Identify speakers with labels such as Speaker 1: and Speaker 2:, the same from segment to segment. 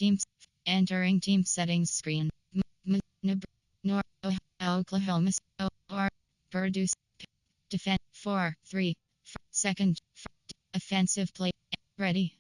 Speaker 1: Teams. Entering team settings screen. Oklahoma. Or Purdue. Defend. 4, 3. Second. Offensive play. Ready.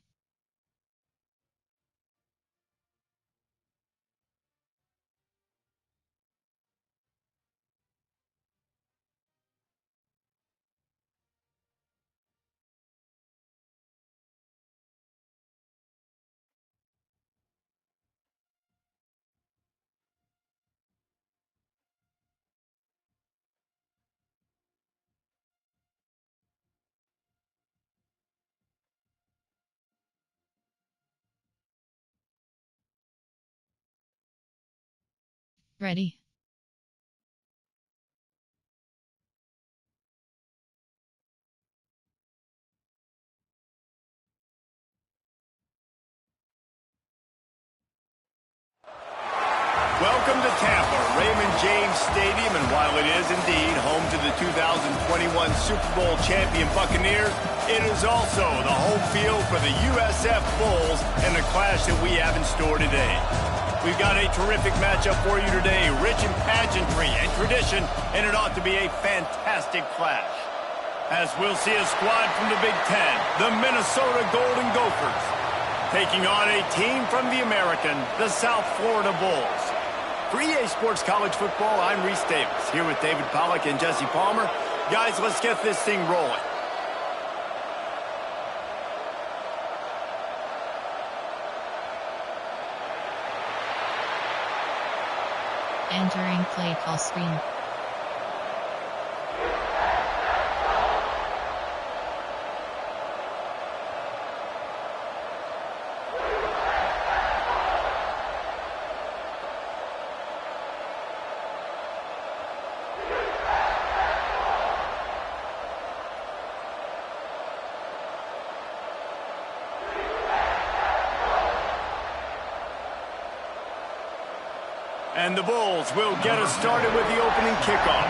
Speaker 1: Ready.
Speaker 2: Welcome to Tampa, Raymond James Stadium, and while it is indeed home to the 2021 Super Bowl champion Buccaneers, it is also the home field for the USF Bulls and the clash that we have in store today. We've got a terrific matchup for you today, rich in pageantry and tradition, and it ought to be a fantastic clash. As we'll see a squad from the Big Ten, the Minnesota Golden Gophers, taking on a team from the American, the South Florida Bulls. For EA Sports College Football, I'm Reese Davis, here with David Pollack and Jesse Palmer. Guys, let's get this thing rolling.
Speaker 1: Entering play call screen.
Speaker 2: And the Bulls will get us started with the opening kickoff.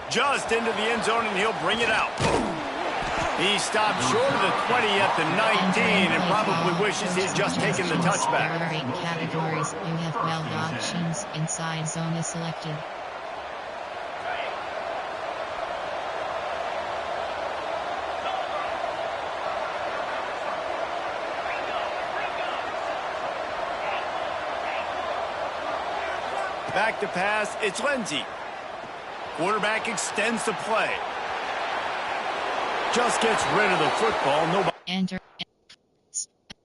Speaker 2: Just into the end zone, and he'll bring it out. He stopped short of the 20 at the 19 and probably wishes he had just taken the touchback.
Speaker 1: There are 8 categories. You have 12 options. Inside zone is selected.
Speaker 2: Back to pass, it's Lindsey. Quarterback extends the play. Just gets rid of the football. Nobody.
Speaker 1: Enter.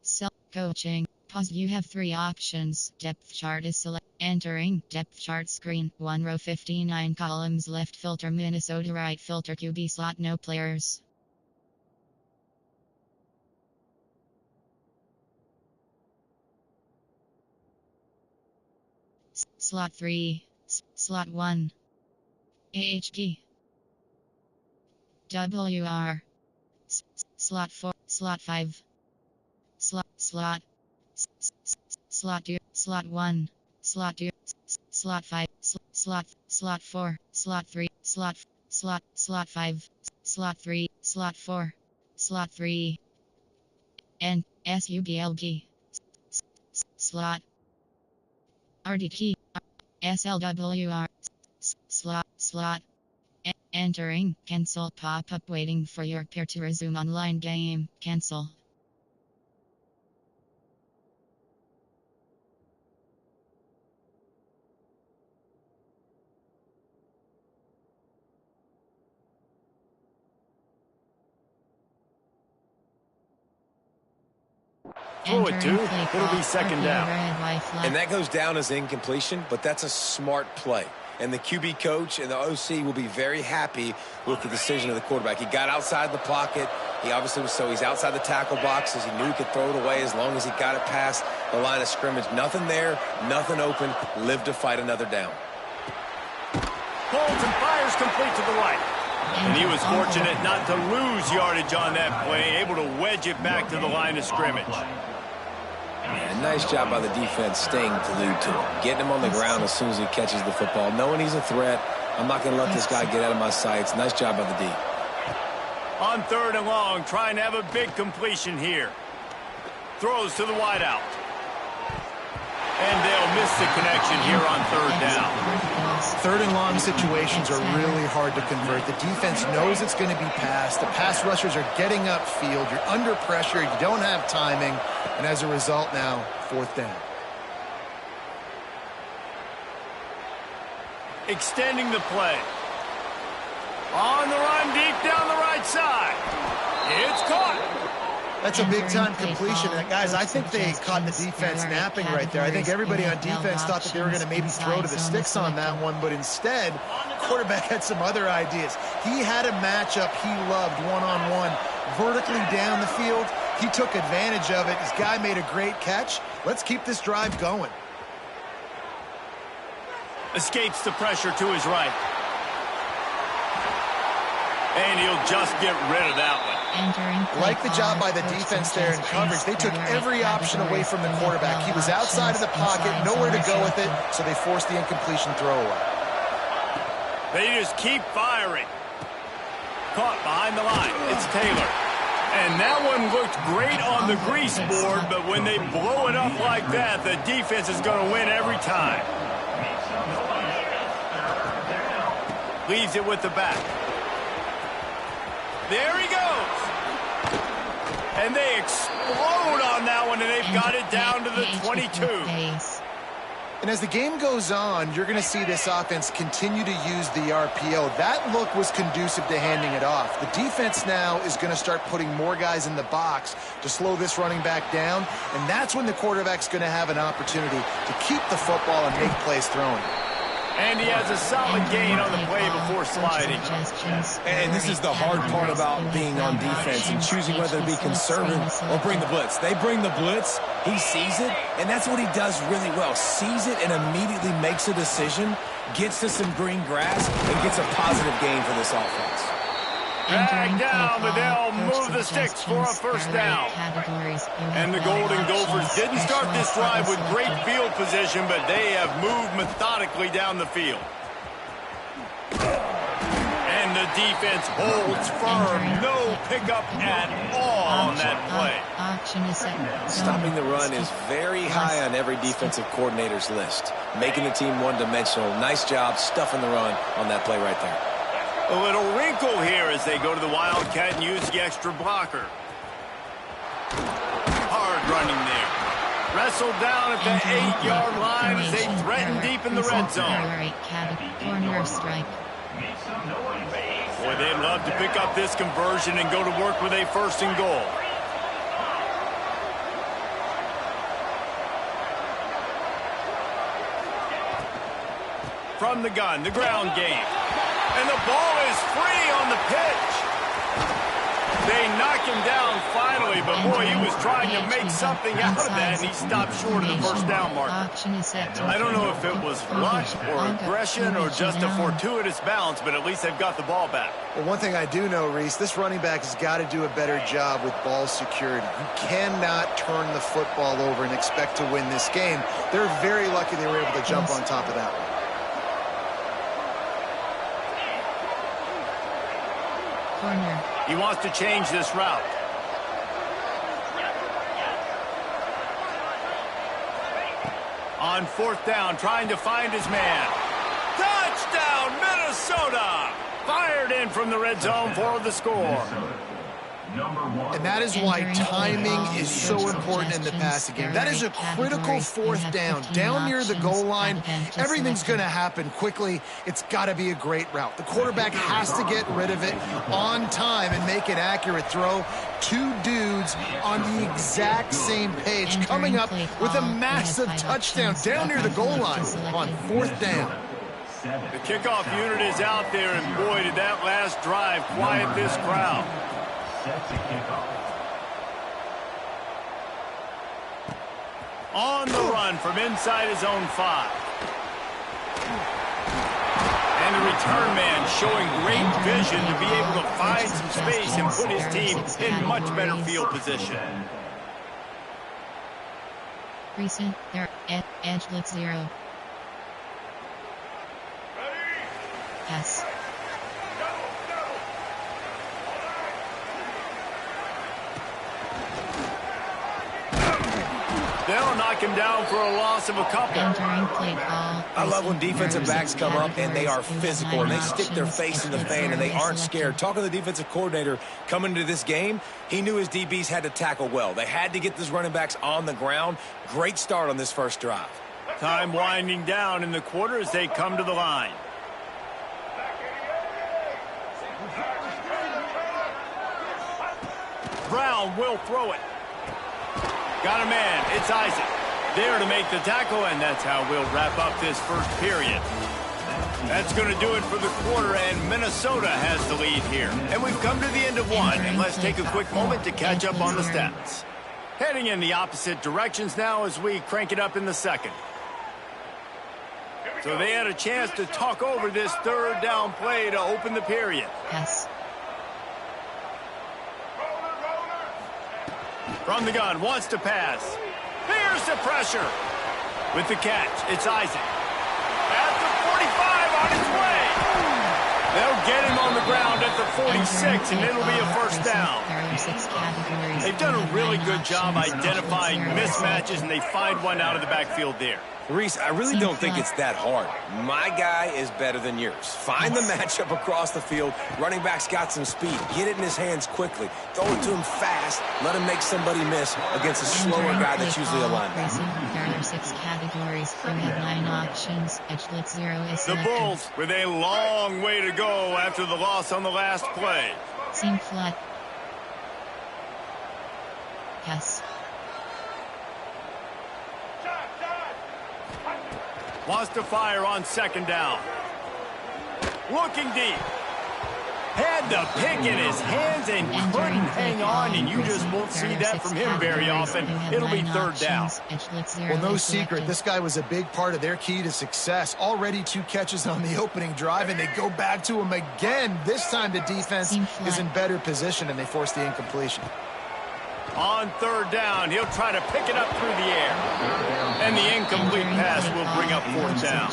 Speaker 1: Self-coaching. Pause. You have 3 options. Depth chart is select. Entering depth chart screen. 1 row 59 columns. Left filter Minnesota. Right filter QB slot. No players. Slot 3. Slot 1. AHG. WR. Slot 4. Slot 5. Slot 2. Slot 1. Slot 2. Slot 5. Slot 4. Slot 3. Slot 5. Slot 3. Slot 4. Slot 3. And SUBLG. Slot. RDT. SLWR. Slot. Entering. Cancel pop-up waiting for your peer to resume online game. Cancel.
Speaker 2: Throw it to. It'll be second down.
Speaker 3: And that goes down as incompletion, but that's a smart play. And the QB coach and the OC will be very happy with the decision of the quarterback. He got outside the pocket. He obviously was he's outside the tackle boxes. He knew he could throw it away as long as he got it past the line of scrimmage. Nothing there, nothing open. Live to fight another down.
Speaker 2: Holds and fires complete to the right. And he was fortunate not to lose yardage on that play, able to wedge it back to the line of scrimmage.
Speaker 3: And nice job by the defense staying glued to him. Getting him on the ground as soon as he catches the football. Knowing he's a threat, I'm not going to let this guy get out of my sights. Nice job by the D.
Speaker 2: On 3rd and long, trying to have a big completion here. Throws to the wideout. And they'll miss the connection here on 3rd down.
Speaker 4: 3rd and long situations are really hard to convert. The defense knows it's going to be passed. The pass rushers are getting upfield. You're under pressure. You don't have timing. And as a result now, 4th down.
Speaker 2: Extending the play. On the run, deep down the right side. It's caught.
Speaker 4: That's a big-time completion. And guys, I think they caught the defense napping right there. I think everybody on defense thought that they were going to maybe throw to the sticks on that one, but instead, quarterback had some other ideas. He had a matchup he loved one-on-one, vertically down the field. He took advantage of it. This guy made a great catch. Let's keep this drive going.
Speaker 2: Escapes the pressure to his right. And he'll just get rid of that one.
Speaker 4: Like the job by the defense there in coverage. They took every option away from the quarterback. He was outside of the pocket, nowhere to go with it, so they forced the incompletion throwaway.
Speaker 2: They just keep firing. Caught behind the line. It's Taylor. And that one looked great on the grease board, but when they blow it up like that, the defense is going to win every time. Leaves it with the back. There he goes. And they explode on that one, and they've got it down to the 22.
Speaker 4: And as the game goes on, you're going to see this offense continue to use the RPO. That look was conducive to handing it off. The defense now is going to start putting more guys in the box to slow this running back down, and that's when the quarterback's going to have an opportunity to keep the football and make plays throwing.
Speaker 2: And he has a solid gain on the play before sliding.
Speaker 3: And this is the hard part about being on defense and choosing whether to be conservative or bring the blitz. They bring the blitz, he sees it, and that's what he does really well. Sees it and immediately makes a decision, gets to some green grass, and gets a positive gain for this offense.
Speaker 2: Drag down, but they'll move the sticks for a 1st down. And the Golden Gophers didn't start this drive with great field position, but they have moved methodically down the field. And the defense holds firm. No pickup at all on that play.
Speaker 3: Stopping the run is very high on every defensive coordinator's list. Making the team one-dimensional. Nice job stuffing the run on that play right there.
Speaker 2: A little wrinkle here as they go to the Wildcat and use the extra blocker. Hard running there. Wrestled down at the 8-yard line as they threaten deep in the red zone. Boy, they'd love to pick up this conversion and go to work with a 1st and goal. From the gun, the ground game. And the ball is free on the pitch. They knock him down finally, but boy, he was trying to make something out of that, and he stopped short of the 1st down marker. I don't know if it was luck or aggression or just a fortuitous bounce, but at least they've got the ball back.
Speaker 4: Well, one thing I do know, Reese, this running back has got to do a better job with ball security. You cannot turn the football over and expect to win this game. They're very lucky they were able to jump on top of that one.
Speaker 2: He wants to change this route. On 4th down, trying to find his man. Touchdown, Minnesota! Fired in from the red zone for the score.
Speaker 4: And that is why timing is so important in the passing game. That is a critical 4th down. Down near the goal line, everything's going to happen quickly. It's got to be a great route. The quarterback has to get rid of it on time and make an accurate throw. 2 dudes on the exact same page, coming up with a massive touchdown down near the goal line on 4th down.
Speaker 2: The kickoff unit is out there, and boy, did that last drive quiet this crowd. On the run from inside his own 5. And the return man showing great vision to be able to find some space and put his team in much better field position.
Speaker 1: Recent. There. Edgelet 0. Pass.
Speaker 2: They'll knock him down for a loss of a couple.
Speaker 1: Entering play call.
Speaker 3: I love when defensive backs come up and they are physical and they stick their face in the fan and they aren't scared. Talking to the defensive coordinator coming into this game, he knew his DBs had to tackle well. They had to get those running backs on the ground. Great start on this first drive.
Speaker 2: Time winding down in the quarter as they come to the line. Brown will throw it. Got a man. It's Isaac. There to make the tackle, and that's how we'll wrap up this first period. That's going to do it for the quarter, and Minnesota has the lead here. And we've come to the end of one, and let's take a quick moment to catch up on the stats. Heading in the opposite directions now as we crank it up in the second. So they had a chance to talk over this third down play to open the period.
Speaker 1: Yes.
Speaker 2: From the gun, wants to pass. Here's the pressure. With the catch, it's Isaac. At the 45 on his way. They'll get him on the ground at the 46, and it'll be a first down. They've done a really good job identifying mismatches, and they find one out of the backfield there.
Speaker 3: Reese, I really don't think it's that hard. My guy is better than yours. Find the matchup across the field. Running back's got some speed. Get it in his hands quickly. Throw it to him fast. Let him make somebody miss against a slower guy that's usually a linebacker.
Speaker 1: There are 6 categories. You have 9 options. Edgelet 0 is
Speaker 2: the
Speaker 1: selected.
Speaker 2: Bulls with a long way to go after the loss on the last play.
Speaker 1: Seam flat. Yes.
Speaker 2: Wants to fire on second down. Looking deep. Had the pick in his hands and couldn't hang on, and you just won't see that from him very often. It'll be third down.
Speaker 4: Well, no secret, this guy was a big part of their key to success. Already 2 catches on the opening drive, and they go back to him again. This time the defense is in better position, and they force the incompletion.
Speaker 2: On third down, he'll try to pick it up through the air. And the incomplete pass will bring up fourth down.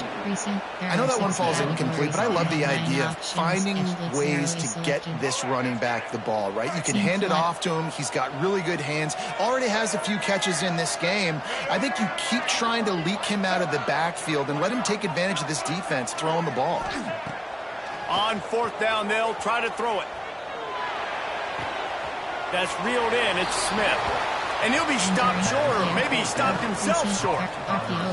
Speaker 4: I know that one falls incomplete, but I love the idea of finding ways to get this running back the ball, right? You can hand it off to him. He's got really good hands. Already has a few catches in this game. I think you keep trying to leak him out of the backfield and let him take advantage of this defense throwing the ball.
Speaker 2: On fourth down, they'll try to throw it. That's reeled in. It's Smith. And he'll be stopped short, or maybe he stopped himself short.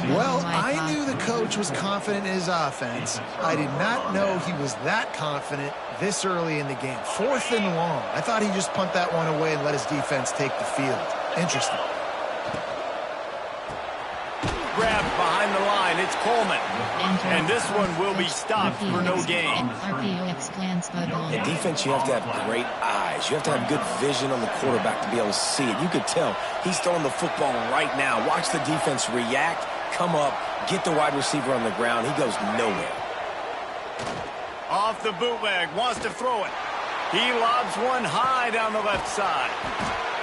Speaker 4: Well, I knew the coach was confident in his offense. I did not know he was that confident this early in the game. 4th and long. I thought he'd just punt that one away and let his defense take the field. Interesting.
Speaker 2: Grabbed behind the line. It's Coleman. And this one will be stopped for no gain.
Speaker 3: In defense, you have to have great eyes. You have to have good vision on the quarterback to be able to see it. You could tell he's throwing the football right now. Watch the defense react, come up, get the wide receiver on the ground. He goes nowhere.
Speaker 2: Off the bootleg, wants to throw it. He lobs one high down the left side.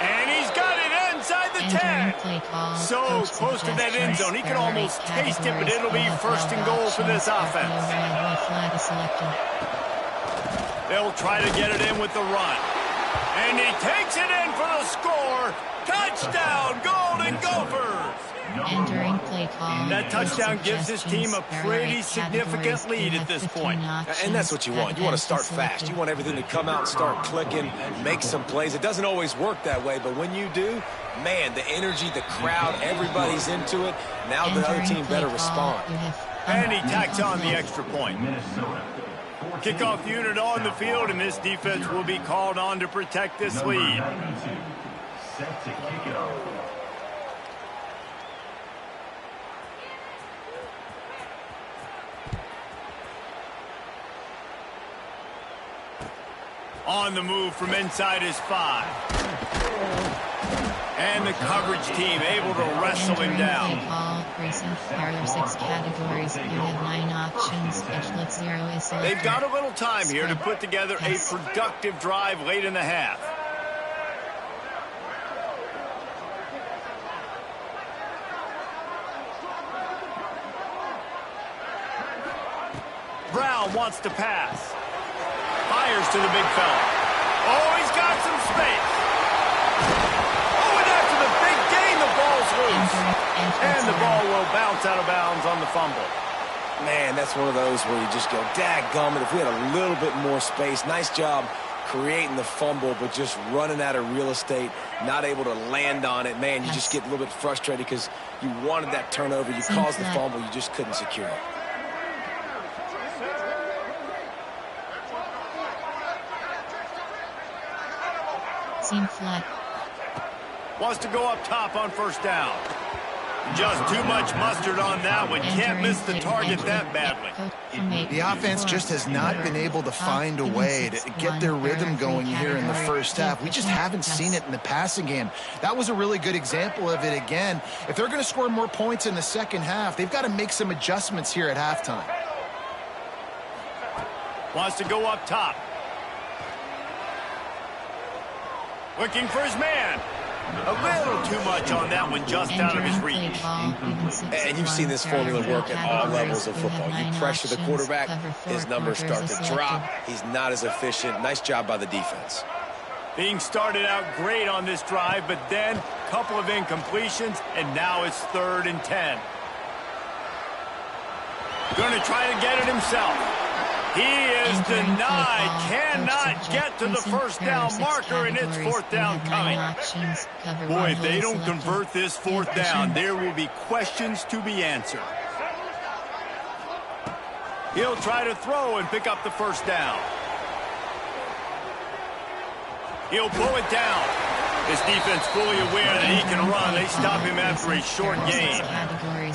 Speaker 2: And he's got it inside the 10. So close to that end zone. He can almost taste it, but it'll be first and goal for this offense. They'll try to get it in with the run. And he takes it in for the score. Touchdown, Golden Gophers.
Speaker 1: Entering play call.
Speaker 2: That touchdown gives his team a pretty significant lead at this point.
Speaker 3: And that's what you want. You want to start fast. You want everything to come out and start clicking, make some plays. It doesn't always work that way, but when you do, man, the energy, the crowd, everybody's into it. Now the other team better respond.
Speaker 2: And he tacks on the extra point. Kickoff unit on the field, and this defense will be called on to protect this lead. Set to kick it off. On the move from inside his 5. And the coverage team able to wrestle him down.
Speaker 1: There are 6 categories. You have 9 options. Edgelet 0 is selected.
Speaker 2: They've got a little time here to put together a productive drive late in the half. Brown wants to pass. Fires to the big fella. Oh, he's got some space. Oh, and after the big gain, the ball's loose. And the ball will bounce out of bounds on the fumble.
Speaker 3: Man, that's one of those where you just go, dadgummit, if we had a little bit more space. Nice job creating the fumble, but just running out of real estate, not able to land on it. Man, you just get a little bit frustrated because you wanted that turnover. You caused the fumble. You just couldn't secure it.
Speaker 1: Seam flat.
Speaker 2: Wants to go up top on first down. Just too much mustard on that one. Can't miss the target that badly.
Speaker 4: The offense just has not been able to find a way to get their rhythm going here in the first half. We just haven't seen it in the passing game. That was a really good example of it again. If they're going to score more points in the second half, they've got to make some adjustments here at halftime.
Speaker 2: Wants to go up top. Looking for his man. A little too much on that one, just out of his reach.
Speaker 3: And you've seen this formula work at all levels of football. You pressure the quarterback, his numbers start to drop. He's not as efficient. Nice job by the defense.
Speaker 2: Being started out great on this drive, but then a couple of incompletions, and now it's 3rd and 10. Going to try to get it himself. He is denied, cannot get to the first down marker, and it's 4th down coming. Boy, if they don't convert this 4th down, there will be questions to be answered. He'll try to throw and pick up the first down. He'll pull it down. His defense fully aware that he can run. They stop him after a short gain.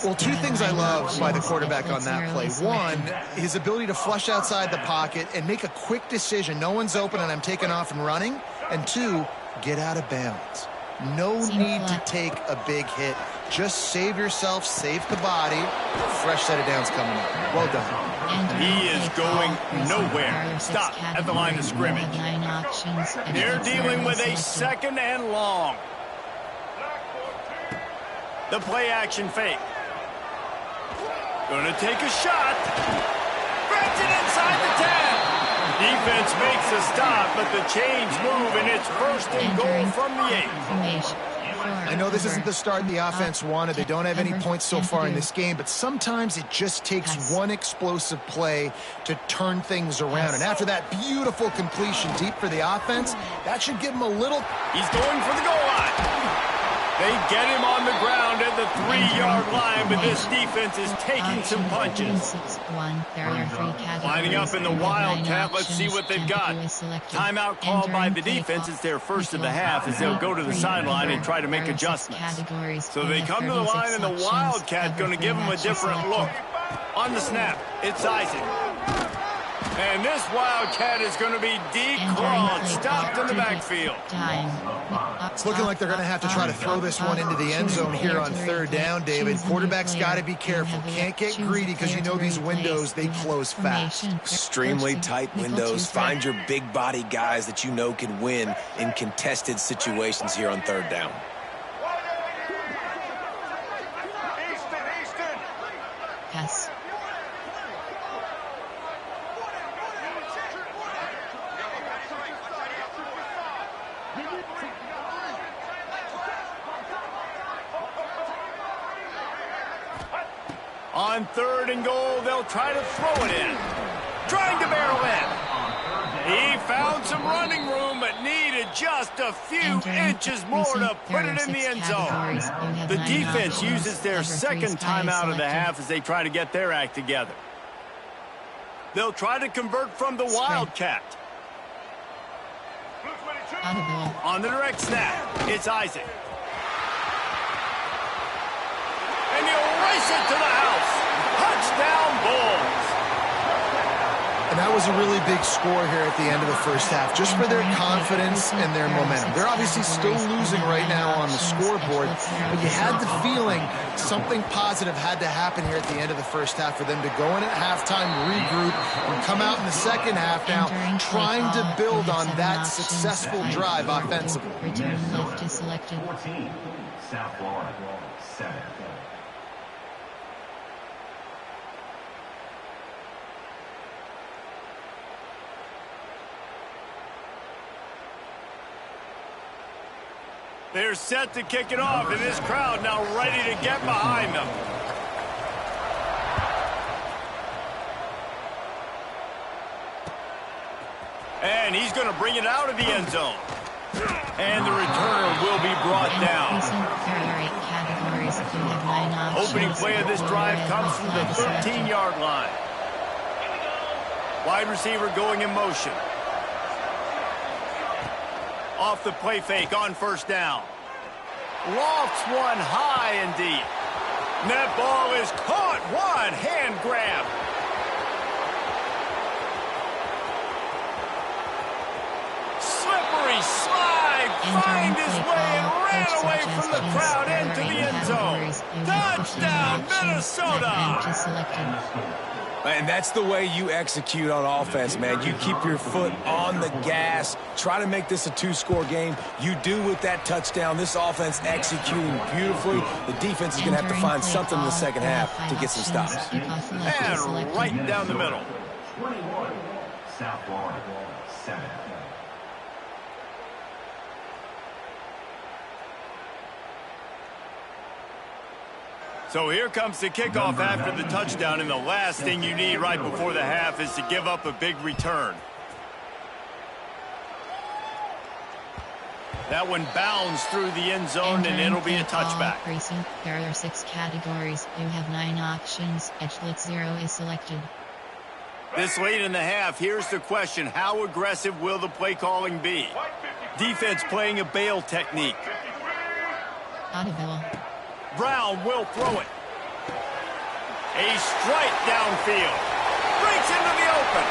Speaker 4: Well, two things I love by the quarterback on that play. One, his ability to flush outside the pocket and make a quick decision. No one's open and I'm taking off and running. And two, get out of bounds. No need to take a big hit. Just save yourself, save the body. Fresh set of downs coming up. Well done.
Speaker 2: He is going nowhere. Stop at the line of scrimmage. They're dealing with a 2nd and long. The play action fake. Going to take a shot. Grabs it inside the 10. Defense makes a stop, but the chains move, and it's 1st and goal from the 8.
Speaker 4: I know this isn't the start the offense wanted. They don't have any points so far in this game, but sometimes it just takes one explosive play to turn things around. And after that beautiful completion deep for the offense, that should give him a little...
Speaker 2: He's going for the goal line. They get him on the ground at the 3-yard line, but this defense is taking some punches. Lining up in the Wildcat, let's see what they've got. Timeout called by the defense. It's their first of the half as they'll go to the sideline and try to make adjustments. So they come to the line, and the Wildcat going to give them a different look. On the snap, it's Isaac. And this Wildcat is going to be declawed, stopped in the backfield.
Speaker 4: It's looking like they're going to have to try to throw this one into the end zone here on 3rd down, David. Quarterback's got to be careful. Can't get greedy because you know these windows, they close fast.
Speaker 3: Extremely tight windows. Find your big body guys that you know can win in contested situations here on 3rd down.
Speaker 1: Pass.
Speaker 2: On 3rd and goal, they'll try to throw it in. Trying to barrel in. He found some running room, but needed just a few inches more to put it in the end zone. The defense uses their 2nd timeout of the half as they try to get their act together. They'll try to convert from the Wildcat. On the direct snap, it's Isaac. And he'll race it to the house. Touchdown, Bulls.
Speaker 4: And that was a really big score here at the end of the first half, just for their confidence and their momentum. They're obviously still losing right now on the scoreboard, but you had the feeling something positive had to happen here at the end of the first half for them to go in at halftime, regroup, and come out in the second half now trying to build on that successful drive offensively.
Speaker 1: Return left is selected.
Speaker 5: 14, South Florida, 7.
Speaker 2: They're set to kick it off, and this crowd now ready to get behind them. And he's going to bring it out of the end zone. And the returner will be brought down. Opening play of this drive comes from the 13-yard line. Wide receiver going in motion. Off the play fake on first down. Lofts one high and deep. And that ball is caught. One hand grab. Slippery slide. Find his way and ran away from the crowd into the end zone. Touchdown, Minnesota.
Speaker 3: And that's the way you execute on offense, man. You keep your foot on the gas. Try to make this a two-score game. You do with that touchdown. This offense executing beautifully. The defense is going to have to find something in the second half to get some stops.
Speaker 2: And right down the middle.
Speaker 5: 21, South Florida, 7.
Speaker 2: So here comes the kickoff after the touchdown, and the last thing you need right before the half is to give up a big return. That one bounds through the end zone, and it'll be a touchback.
Speaker 1: There are 6 categories. You have 9 options. Edge blitz 0 is selected.
Speaker 2: This late in the half, here's the question. How aggressive will the play calling be? Defense playing a bail technique.
Speaker 1: Audible.
Speaker 2: Brown will throw it. A strike downfield. Breaks into the open.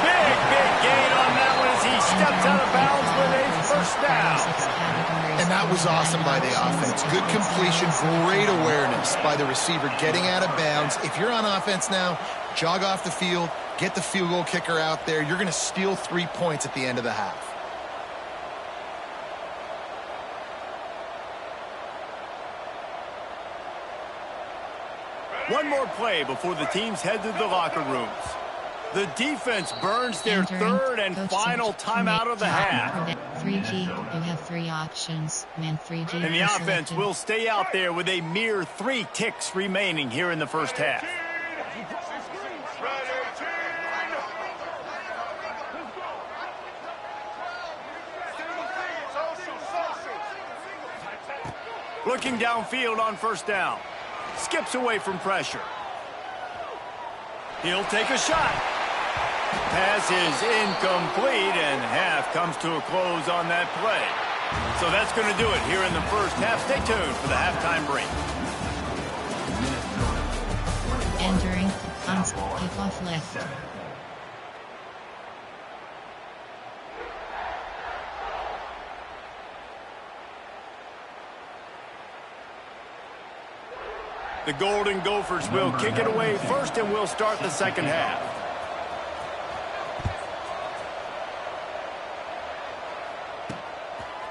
Speaker 2: Big gain on that one as he steps out of bounds with a first down.
Speaker 4: And that was awesome by the offense. Good completion, great awareness by the receiver getting out of bounds. If you're on offense now, jog off the field, get the field goal kicker out there. You're going to steal 3 points at the end of the half.
Speaker 2: One more play before the teams head to the locker rooms. The defense burns their third and final timeout of the half.
Speaker 1: 3G, you have 3 options. Man 3G.
Speaker 2: And the offense will stay out there with a mere 3 ticks remaining here in the first half. Looking downfield on first down. Skips away from pressure. He'll take a shot. Pass is incomplete, and half comes to a close on that play. So that's going to do it here in the first half. Stay tuned for the halftime break.
Speaker 1: Entering on kickoff left.
Speaker 2: The Golden Gophers will kick it away first, and we'll start the second half.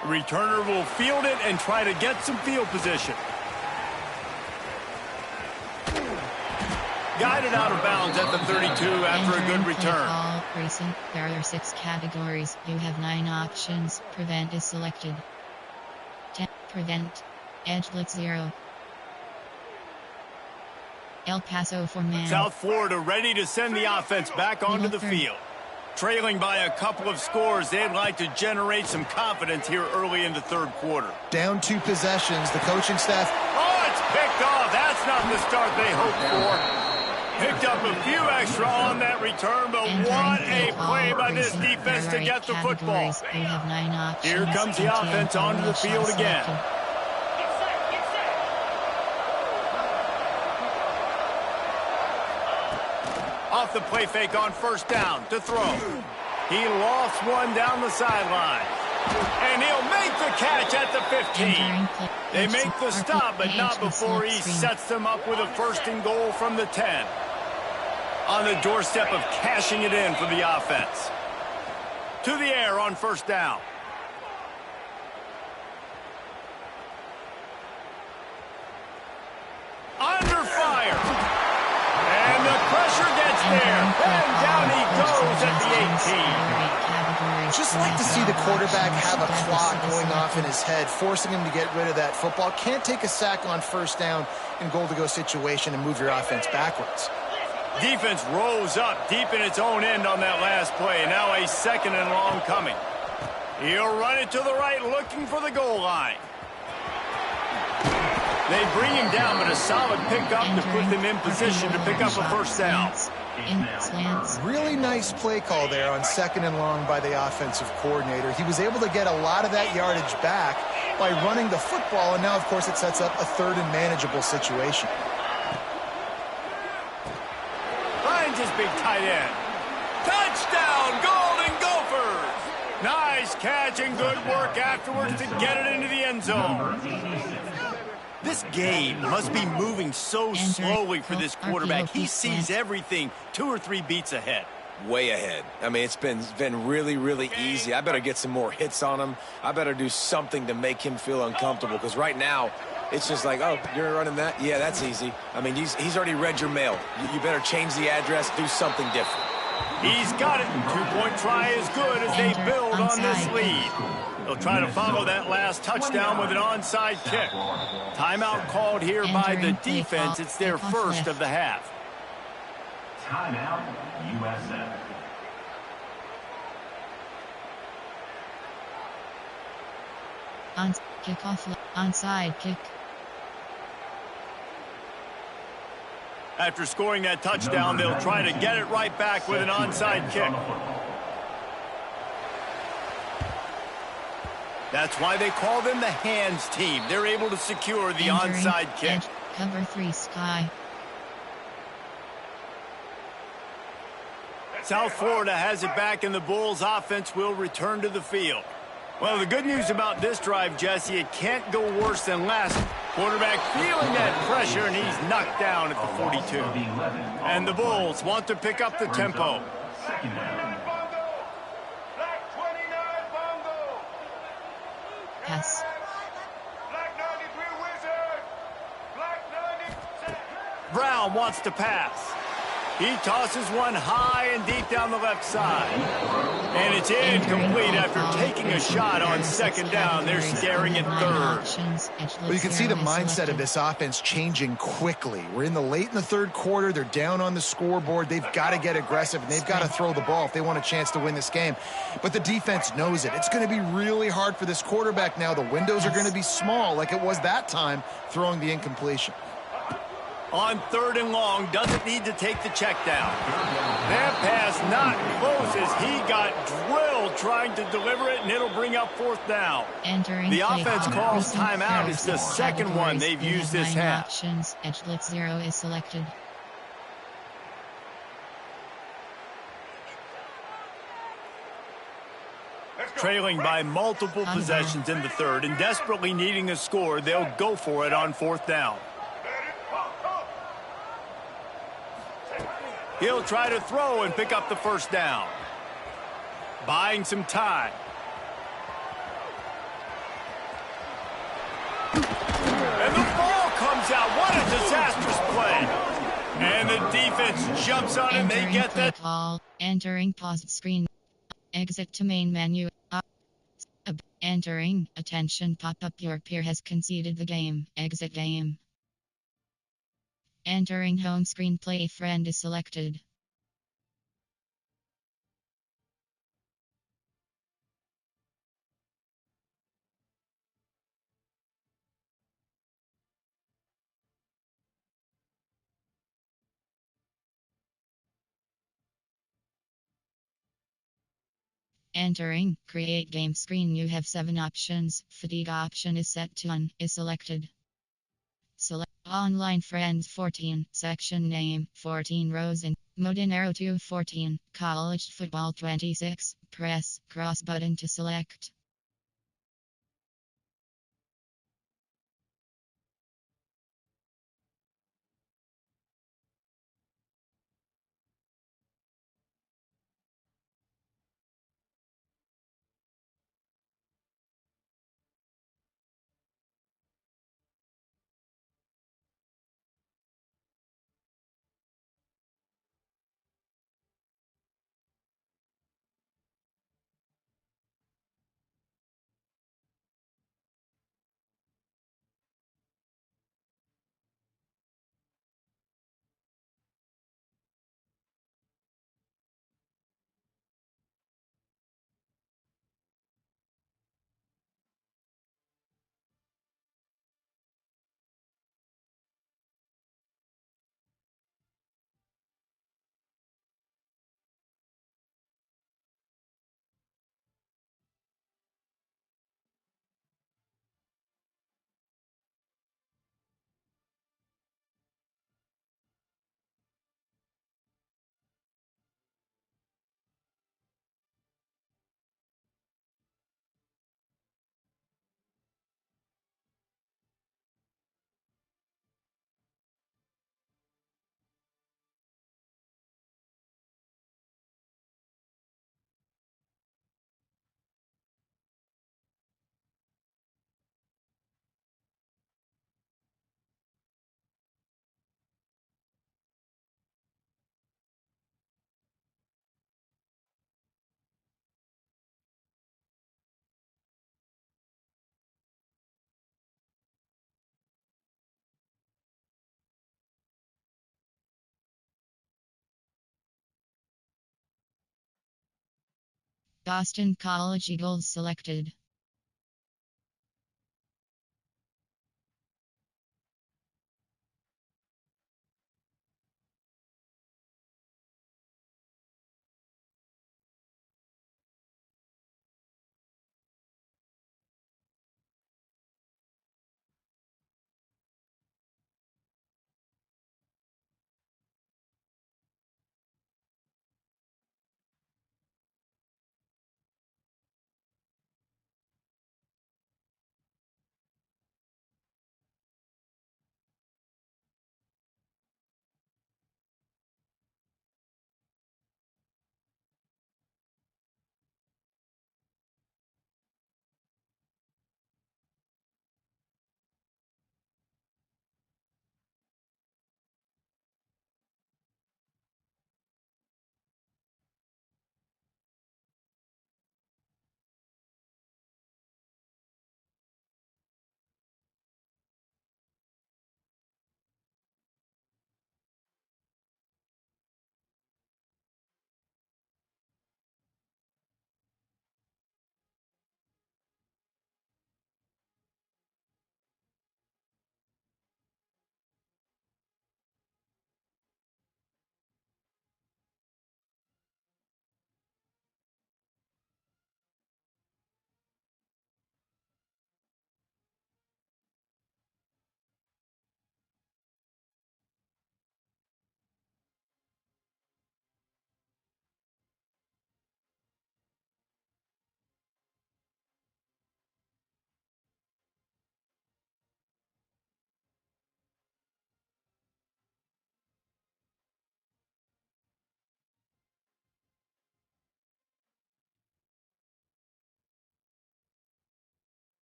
Speaker 2: The returner will field it and try to get some field position. Guided out of bounds at the 32 after a good return.
Speaker 1: There are 6 categories. You have 9 options. Prevent is selected. Prevent. Edge blitz 0. El Paso for man.
Speaker 2: South Florida ready to send the offense back onto the field. Trailing by a couple of scores, they'd like to generate some confidence here early in the third quarter.
Speaker 4: Down 2 possessions, the coaching staff.
Speaker 2: Oh, it's picked off. That's not the start they hoped for. Picked up a few extra on that return, but what a play by this defense to get the football. Here comes the offense onto the field again. Off the play fake on first down to throw. He lofts one down the sideline. And he'll make the catch at the 15. They make the stop, but not before he sets them up with a first and goal from the 10. On the doorstep of cashing it in for the offense. To the air on first down. Under fire. And the pressure gets there. And down he goes goes at the 18.
Speaker 4: Just like to see the quarterback have a clock going off in his head, forcing him to get rid of that football. Can't take a sack on first down in goal-to-go situation and move your offense backwards.
Speaker 2: Defense rose up deep in its own end on that last play. Now a 2nd and long coming. He'll run it to the right, looking for the goal line. They bring him down, but a solid pickup to put them in position to pick up a first down.
Speaker 4: Really nice play call there on 2nd and long by the offensive coordinator. He was able to get a lot of that yardage back by running the football, and now, of course, it sets up a 3rd and manageable situation.
Speaker 2: Finds his big tight end. Touchdown, Golden Gophers! Nice catch and good work afterwards to get it into the end zone. This game must be moving so slowly for this quarterback. He sees everything 2 or 3 beats ahead.
Speaker 3: Way ahead. I mean, it's been really, really easy. I better get some more hits on him. I better do something to make him feel uncomfortable, because right now it's just like, oh, you're running that? Yeah, that's easy. I mean, he's already read your mail. You better change the address, do something different.
Speaker 2: He's got it. 2-point try is good as they build on this lead. They'll try to follow that last touchdown with an onside kick. Timeout called here by the defense. It's their first of the half.
Speaker 5: Timeout, USF.
Speaker 1: Onside kick.
Speaker 2: After scoring that touchdown, they'll try to get it right back with an onside kick. That's why they call them the hands team. They're able to secure the onside kick.
Speaker 1: Cover 3 Sky.
Speaker 2: South Florida has it back, and the Bulls offense will return to the field. Well, the good news about this drive, Jesse, it can't go worse than last. Quarterback feeling that pressure, and he's knocked down at the 42. And the Bulls want to pick up the tempo.
Speaker 1: Pass.
Speaker 2: Brown wants to pass. He tosses one high and deep down the left side. And it's incomplete after taking a shot on 2nd down. They're staring at 3rd.
Speaker 4: Well, you can see the mindset of this offense changing quickly. We're in the 3rd quarter. They're down on the scoreboard. They've got to get aggressive, and they've got to throw the ball if they want a chance to win this game. But the defense knows it. It's going to be really hard for this quarterback now. The windows are going to be small like it was that time throwing the incompletion.
Speaker 2: On 3rd and long, doesn't need to take the check down. That pass not close as he got drilled trying to deliver it, and it'll bring up 4th down. The offense calls timeout. It's the 2nd one they've used this half.
Speaker 1: Edge blitz 0 is selected.
Speaker 2: Trailing by multiple possessions in the 3rd and desperately needing a score, they'll go for it on 4th down. He'll try to throw and pick up the 1st down. Buying some time. And the ball comes out. What a disastrous play. And the defense jumps on it. They get that.
Speaker 1: Call. Entering paused screen. Exit to main menu. Entering. Attention pop-up. Your peer has conceded the game. Exit game. Entering home screen. Play friend is selected. Entering create game screen. You have 7 options. Fatigue option is set to on is selected. Select online friends 14, section name 14 rows in mode in arrow 2 14, college football 26, press cross button to select. Boston College Eagles selected.